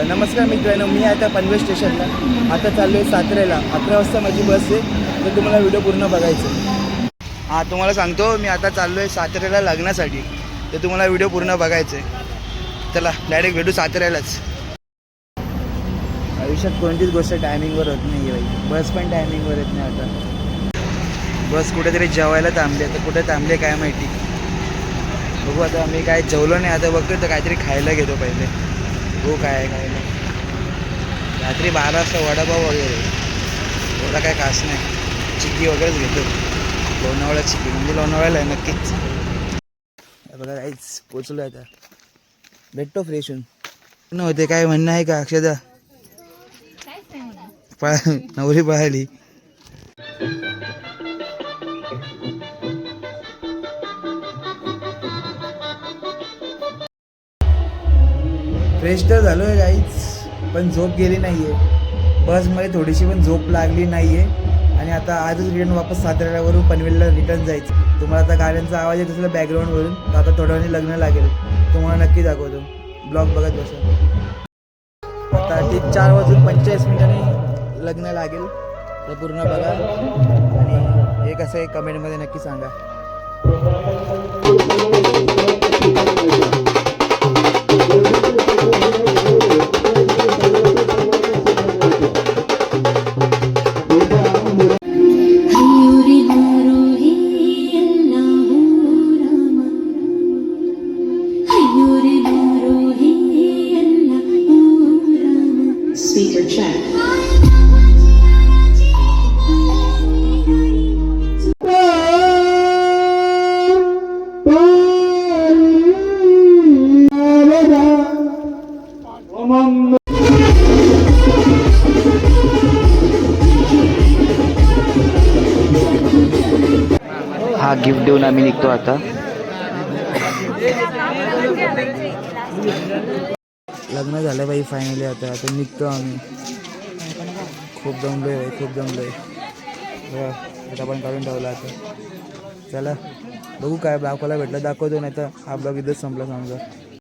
नमस्कार मित्रांनो, मी आता पनवेल स्टेशनला आता चाललो आहे साताऱ्याला. 11 वाजता माझी बस आहे, तर तुम्हाला व्हिडिओ पूर्ण बघायचं. हां, तुम्हाला सांगतो मी आता चाललो आहे साताऱ्याला लग्नासाठी, तर तुम्हाला व्हिडिओ पूर्ण बघायचं आहे. चला डायरेक्ट भेटू साताऱ्यालाच. आयुष्यात कोणतीच गोष्ट टायमिंगवर होत नाही आहे बाई. बस पण टायमिंगवर येत नाही. आता बस कुठेतरी जेवायला थांबली, तर कुठे थांबले काय माहिती. बघू आता. मी काय जेवलो नाही, आता बघतो तर काहीतरी खायला घेतो पहिले. हो काय आहे खायला. रात्री 12 वाजता वडापाव वगैरे, एवढा काय खास नाही. चिक्की वगैरेच घेतो. लोणावळा चिक्की म्हणजे लोणावळ्याला आहे नक्कीच. बघा काहीच पोचलो आहे आता. भेटतो फ्रेश होऊन. नव्हते काय म्हणणं आहे का अक्षदा? नवरी पळाली. फ्रेश तर झालो आहे काहीच, पण झोप गेली नाही आहे. बसमध्ये थोडीशी पण झोप लागली नाही आहे. आणि आता आजच रिटर्न वापस साताऱ्यावरून पनवेलला रिटर्न जायचं. तुम्हाला आता गाड्यांचा आवाज येत असेल बॅकग्राऊंडवरून, तर आता थोड्या वेळाने लग्न लागेल. तुम्हाला नक्की दाखवतो. ब्लॉग बघत बसा. आता ठीक 4:45 लग्न लागेल, तर पूर्ण बघा. आणि हे कसं आहे कमेंटमध्ये नक्की सांगा. Speaker check. हा गिफ्ट देऊन आम्ही निघतो आता. लग्न झालं बाई फायनली. आता आता निघतो आम्ही. खूप जमलोय बाई, खूप जमलोय. आता पण काढून ठेवला आता. चला बघू काय ब्लॉगला भेटलं दाखवतो, नाही तर हा ब्लॉग इथंच संपला समजा.